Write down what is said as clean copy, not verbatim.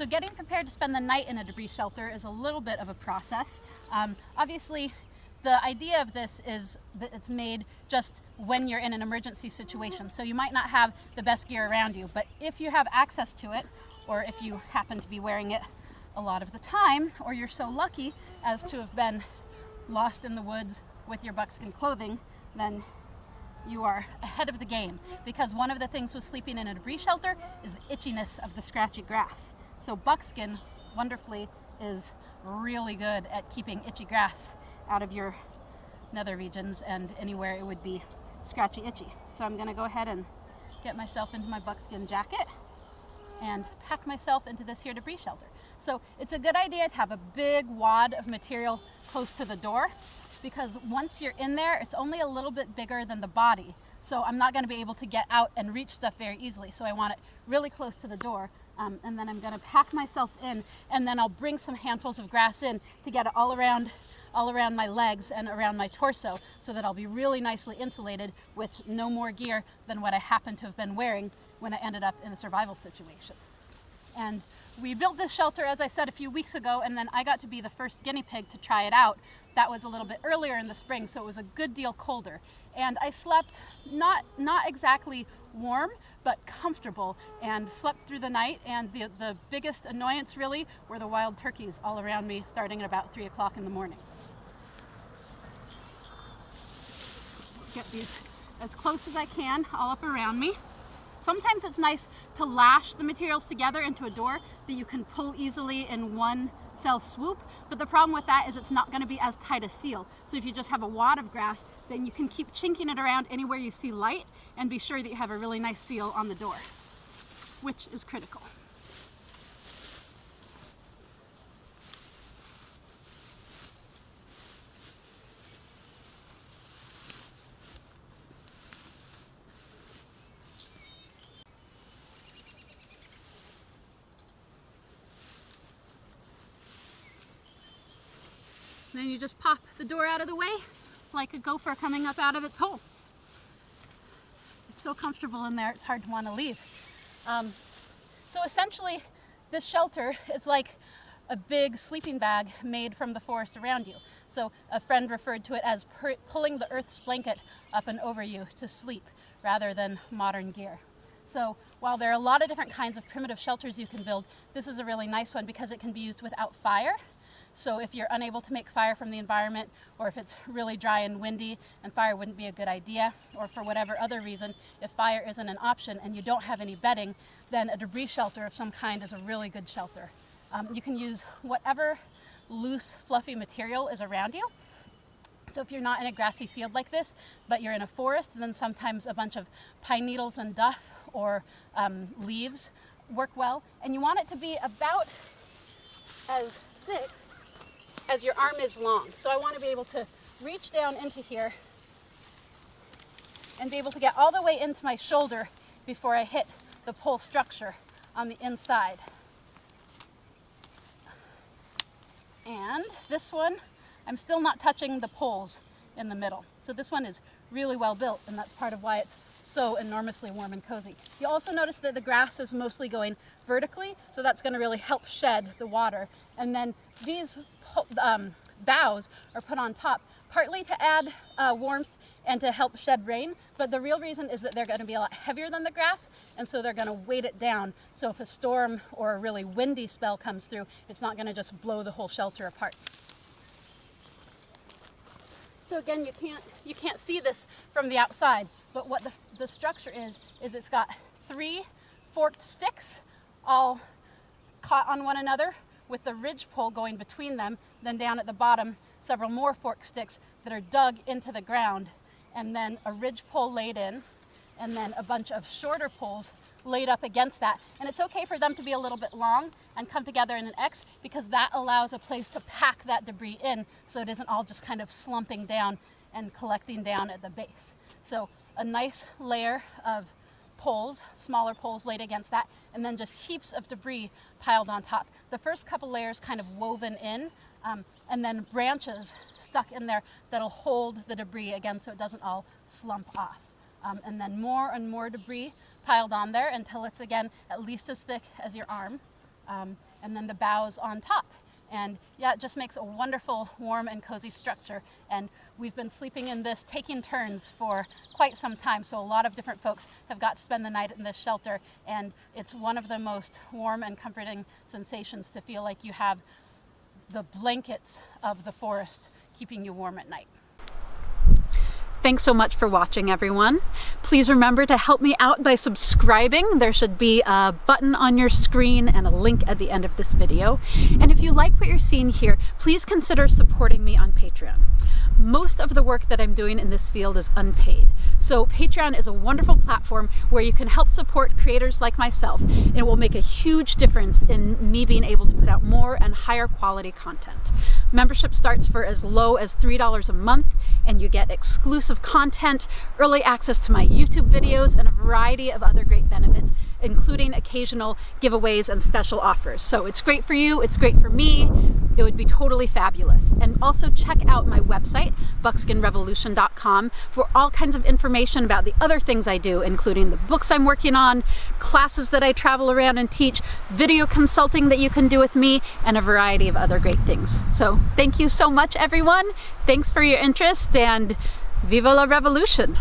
So getting prepared to spend the night in a debris shelter is a little bit of a process. Obviously, the idea of this is that it's made just when you're in an emergency situation. So you might not have the best gear around you, but if you have access to it, or if you happen to be wearing it a lot of the time, or you're so lucky as to have been lost in the woods with your buckskin clothing, then you are ahead of the game, because one of the things with sleeping in a debris shelter is the itchiness of the scratchy grass. So buckskin, wonderfully, is really good at keeping itchy grass out of your nether regions and anywhere it would be scratchy itchy. So I'm going to go ahead and get myself into my buckskin jacket and pack myself into this here debris shelter. So it's a good idea to have a big wad of material close to the door, because once you're in there, it's only a little bit bigger than the body. So I'm not going to be able to get out and reach stuff very easily. So I want it really close to the door. And then I'm going to pack myself in, and then I'll bring some handfuls of grass in to get it all around my legs and around my torso, so that I'll be really nicely insulated with no more gear than what I happen to have been wearing when I ended up in a survival situation. And we built this shelter, as I said, a few weeks ago, and then I got to be the first guinea pig to try it out. That was a little bit earlier in the spring, so it was a good deal colder. And I slept not exactly warm, but comfortable, and slept through the night. And the biggest annoyance really were the wild turkeys all around me, starting at about 3 o'clock in the morning. Get these as close as I can, all up around me. Sometimes it's nice to lash the materials together into a door that you can pull easily in one fell swoop, but the problem with that is it's not going to be as tight a seal. So if you just have a wad of grass, then you can keep chinking it around anywhere you see light and be sure that you have a really nice seal on the door, which is critical. Then you just pop the door out of the way like a gopher coming up out of its hole. It's so comfortable in there, it's hard to want to leave. So essentially, this shelter is like a big sleeping bag made from the forest around you. So a friend referred to it as pulling the earth's blanket up and over you to sleep, rather than modern gear. So while there are a lot of different kinds of primitive shelters you can build, this is a really nice one because it can be used without fire. So if you're unable to make fire from the environment, or if it's really dry and windy and fire wouldn't be a good idea, or for whatever other reason, if fire isn't an option and you don't have any bedding, then a debris shelter of some kind is a really good shelter. You can use whatever loose, fluffy material is around you. So if you're not in a grassy field like this, but you're in a forest, then sometimes a bunch of pine needles and duff or leaves work well. And you want it to be about as thick as your arm is long. So I want to be able to reach down into here and be able to get all the way into my shoulder before I hit the pole structure on the inside. And this one, I'm still not touching the poles in the middle. So this one is really well built, and that's part of why it's so enormously warm and cozy. You also notice that the grass is mostly going vertically, so that's going to really help shed the water. And then these boughs are put on top, partly to add warmth and to help shed rain, but the real reason is that they're going to be a lot heavier than the grass, and so they're going to weight it down. So if a storm or a really windy spell comes through, it's not going to just blow the whole shelter apart. So again, you can't see this from the outside, but what the structure is it's got 3 forked sticks all caught on one another, with the ridge pole going between them. Then down at the bottom, several more forked sticks that are dug into the ground, and then a ridge pole laid in, and then a bunch of shorter poles laid up against that. And it's okay for them to be a little bit long and come together in an X, because that allows a place to pack that debris in, so it isn't all just kind of slumping down and collecting down at the base. So a nice layer of poles, smaller poles laid against that, and then just heaps of debris piled on top. The first couple layers kind of woven in, and then branches stuck in there that'll hold the debris again so it doesn't all slump off. And then more and more debris piled on there until it's again at least as thick as your arm. and then the boughs on top. And yeah, it just makes a wonderful, warm and cozy structure. And we've been sleeping in this, taking turns for quite some time. So a lot of different folks have got to spend the night in this shelter. And it's one of the most warm and comforting sensations to feel like you have the blankets of the forest keeping you warm at night. Thanks so much for watching, everyone. Please remember to help me out by subscribing. There should be a button on your screen and a link at the end of this video. And if you like what you're seeing here, please consider supporting me on Patreon. Most of the work that I'm doing in this field is unpaid. So Patreon is a wonderful platform where you can help support creators like myself. And it will make a huge difference in me being able to put out more and higher quality content. Membership starts for as low as $3 a month, and you get exclusive content, early access to my YouTube videos, and a variety of other great benefits, including occasional giveaways and special offers. So it's great for you, it's great for me. It would be totally fabulous. And also check out my website, buckskinrevolution.com, for all kinds of information about the other things I do, including the books I'm working on, classes that I travel around and teach, video consulting that you can do with me, and a variety of other great things. So thank you so much, everyone. Thanks for your interest, and viva la revolution.